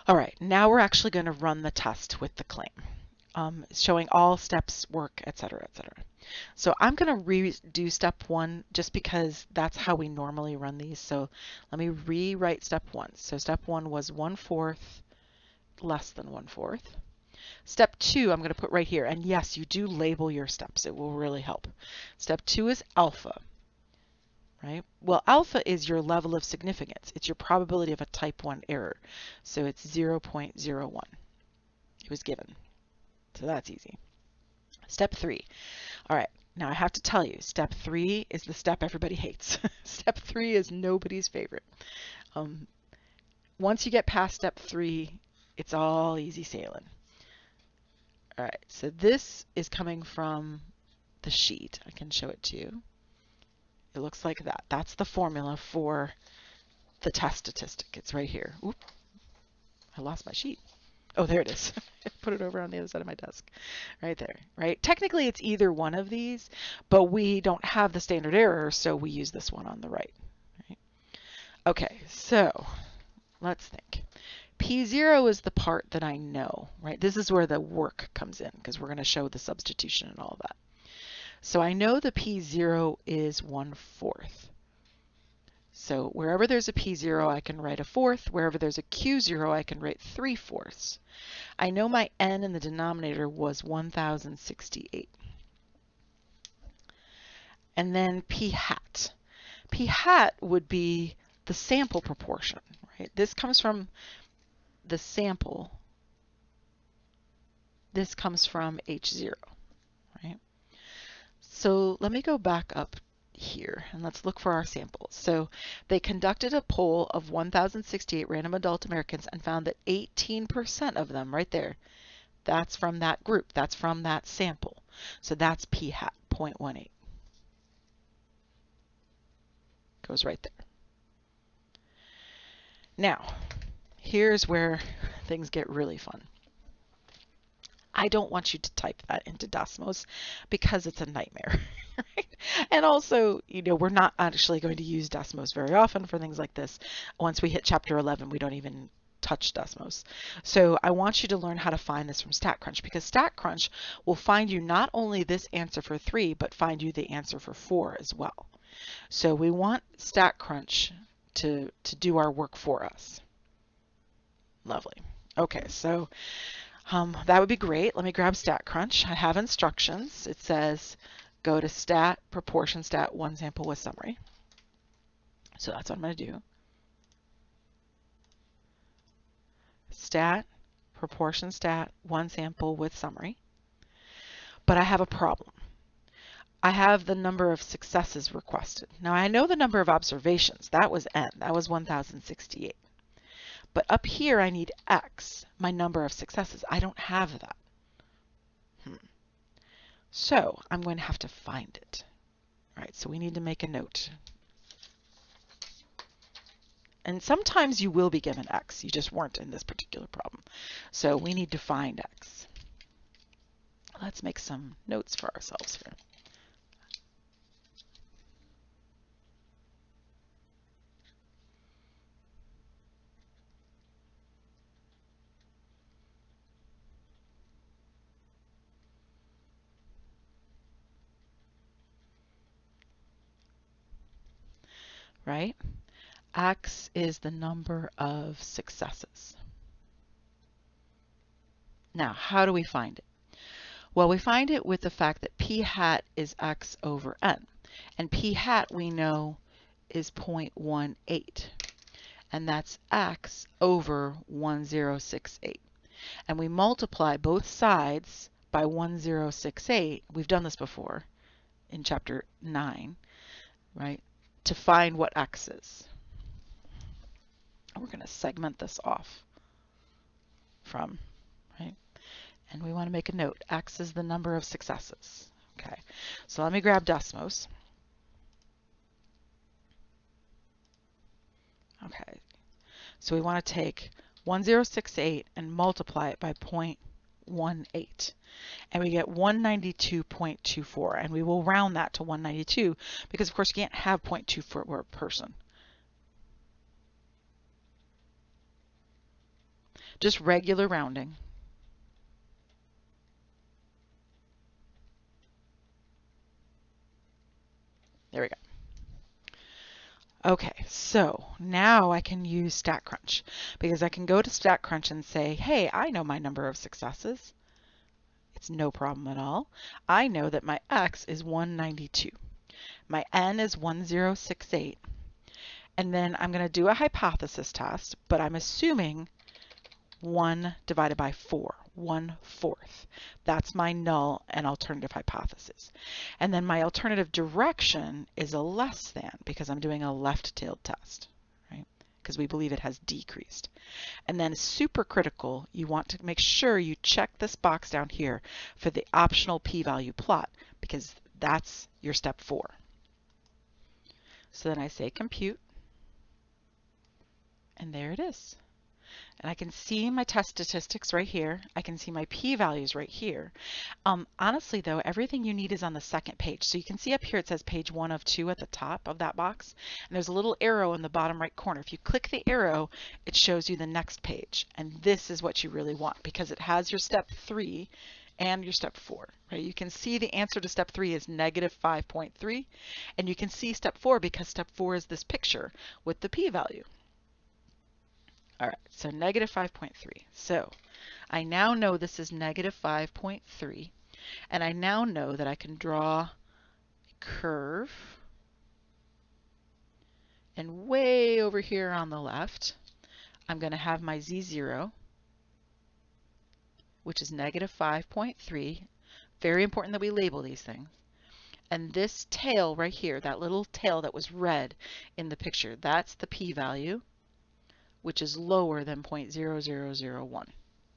All right, now we're actually going to run the test with the claim, showing all steps work, etc., etc. So I'm going to redo step 1 just because that's how we normally run these. So let me rewrite step 1. So step 1 was 1/4 less than 1/4. Step 2 I'm going to put right here. And yes, you do label your steps. It will really help. Step 2 is alpha. Right? Well, alpha is your level of significance. It's your probability of a type 1 error. So it's 0.01. It was given. So that's easy. Step 3. All right. Now I have to tell you, step 3 is the step everybody hates. Step 3 is nobody's favorite. Once you get past step 3, it's all easy sailing. All right. So this is coming from the sheet. I can show it to you. It looks like that. That's the formula for the test statistic. It's right here. Oop, I lost my sheet. Oh, there it is. Put it over on the other side of my desk. Right there, right? Technically, it's either one of these, but we don't have the standard error, so we use this one on the right. Okay, so let's think. P0 is the part that I know, right? This is where the work comes in, because we're going to show the substitution and all of that. So I know the P0 is 1/4. So wherever there's a P0, I can write 1/4. Wherever there's a Q0, I can write 3/4. I know my N in the denominator was 1068. And then P hat. P hat would be the sample proportion, right? This comes from the sample. This comes from H0, right? So let me go back up here and let's look for our samples. So they conducted a poll of 1,068 random adult Americans and found that 18% of them, right there, that's from that group, that's from that sample. So that's P hat, 0.18. Goes right there. Now, here's where things get really fun. I don't want you to type that into Desmos because it's a nightmare. Right? And also, you know, we're not actually going to use Desmos very often for things like this. Once we hit chapter 11, we don't even touch Desmos. So I want you to learn how to find this from StatCrunch, because StatCrunch will find you not only this answer for 3, but find you the answer for 4 as well. So we want StatCrunch to do our work for us. Lovely. Okay, so that would be great. Let me grab StatCrunch. I have instructions. It says go to stat, proportion stat, one sample with summary. So that's what I'm going to do. Stat, proportion stat, one sample with summary. But I have a problem. I have the number of successes requested. Now I know the number of observations. That was N. That was 1,068. But up here I need X, my number of successes. I don't have that. So I'm going to have to find it. All right, so we need to make a note. And sometimes you will be given X. You just weren't in this particular problem. So we need to find X. Let's make some notes for ourselves here. Right? X is the number of successes. Now, how do we find it? Well, we find it with the fact that P hat is X over N. And P hat we know is 0.18. And that's X over 1068. And we multiply both sides by 1068. We've done this before in chapter 9, right? To find what X is. We're going to segment this off from, right? And we want to make a note. X is the number of successes. Okay, so let me grab Desmos. Okay, so we want to take 1068 and multiply it by 0.18. And we get 192.24. And we will round that to 192 because, of course, you can't have 0.24 per person. just regular rounding. There we go. Okay, so now I can use StatCrunch because I can go to StatCrunch and say, hey, I know my number of successes. It's no problem at all. I know that my X is 192. My N is 1068. And then I'm going to do a hypothesis test, but I'm assuming 1 divided by 4, 1/4. That's my null and alternative hypothesis. And then my alternative direction is a less than because I'm doing a left-tailed test, right? Because we believe it has decreased. And then super critical, you want to make sure you check this box down here for the optional p-value plot because that's your step 4. So then I say compute, and there it is. And I can see my test statistics right here. I can see my p-values right here. Honestly, though, everything you need is on the second page. So you can see up here it says page 1 of 2 at the top of that box. And there's a little arrow in the bottom right corner. If you click the arrow, it shows you the next page. And this is what you really want because it has your step 3 and your step 4. Right? You can see the answer to step 3 is negative 5.3. And you can see step 4 because step 4 is this picture with the p-value. All right, so negative 5.3. So I now know this is negative 5.3, and I now know that I can draw a curve. And way over here on the left, I'm going to have my z0, which is negative 5.3. Very important that we label these things. And this tail right here, that little tail that was red in the picture, that's the p-value, which is lower than 0.0001.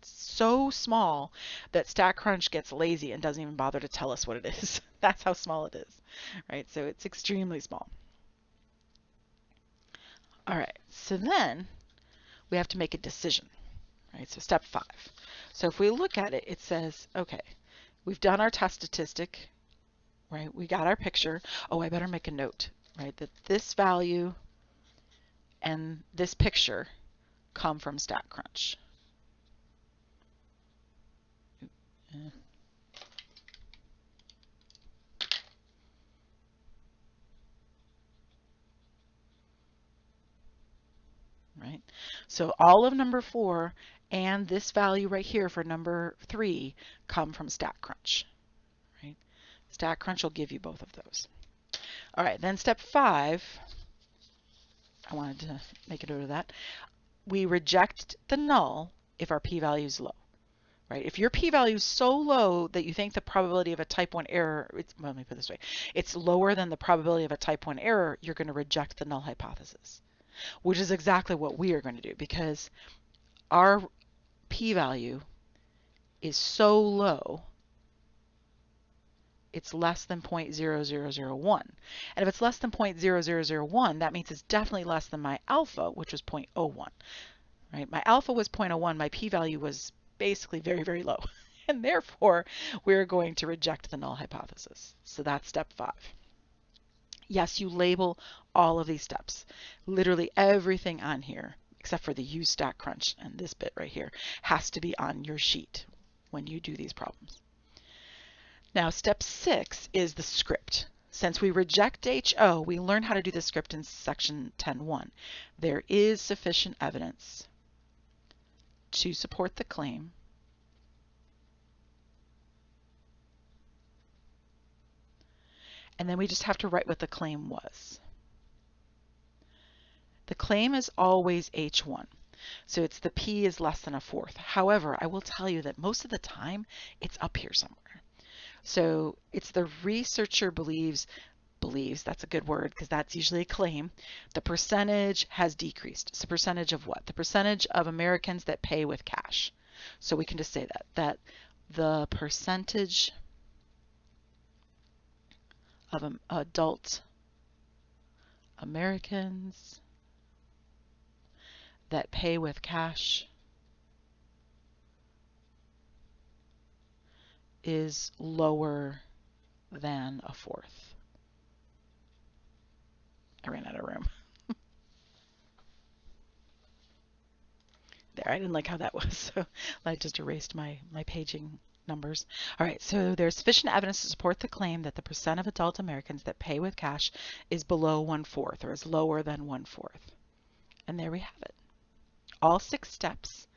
So small that StatCrunch gets lazy and doesn't even bother to tell us what it is. That's how small it is, right? So it's extremely small. All right, so then we have to make a decision, right? So step 5. So if we look at it, it says, okay, we've done our test statistic, right? We got our picture. Oh, I better make a note, right? That this value and this picture come from StatCrunch. Right? So all of number 4 and this value right here for number 3 come from StatCrunch. Right? StatCrunch will give you both of those. All right, then step 5, I wanted to make a note of that. We reject the null if our p-value is low. Right? If your p-value is so low that you think the probability of a type 1 error, well, let me put it this way, it's lower than the probability of a type 1 error, you're going to reject the null hypothesis, which is exactly what we are going to do because our p-value is so low, it's less than 0.0001. And if it's less than 0.0001, that means it's definitely less than my alpha, which was 0.01. Right? My alpha was 0.01, my p-value was basically very, very low. And therefore, we're going to reject the null hypothesis. So that's step 5. Yes, you label all of these steps. Literally everything on here, except for the use StatCrunch and this bit right here, has to be on your sheet when you do these problems. Now, step 6 is the script. Since we reject HO, we learn how to do the script in section 10.1. There is sufficient evidence to support the claim and then we just have to write what the claim was. The claim is always H1, so it's the P is less than 1/4. However, I will tell you that most of the time it's up here somewhere. So it's the researcher believes, that's a good word because that's usually a claim, the percentage has decreased. So percentage of what? The percentage of Americans that pay with cash. So we can just say that the percentage of adult Americans that pay with cash is lower than 1/4. I ran out of room. There. there. I didn't like how that was, so I just erased my paging numbers. All right, so there's sufficient evidence to support the claim that the percent of adult Americans that pay with cash is below 1/4 or is lower than 1/4. And there we have it. All 6 steps,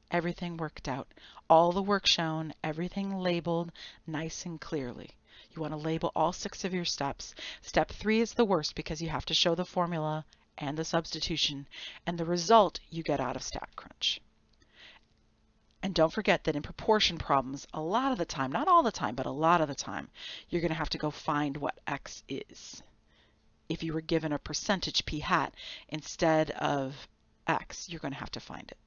everything worked out. All the work shown, everything labeled nice and clearly. You want to label all 6 of your steps. Step 3 is the worst because you have to show the formula and the substitution and the result you get out of StatCrunch. And don't forget that in proportion problems, a lot of the time, not all the time, but a lot of the time, you're going to have to go find what x is. If you were given a percentage p hat instead of x, you're going to have to find it.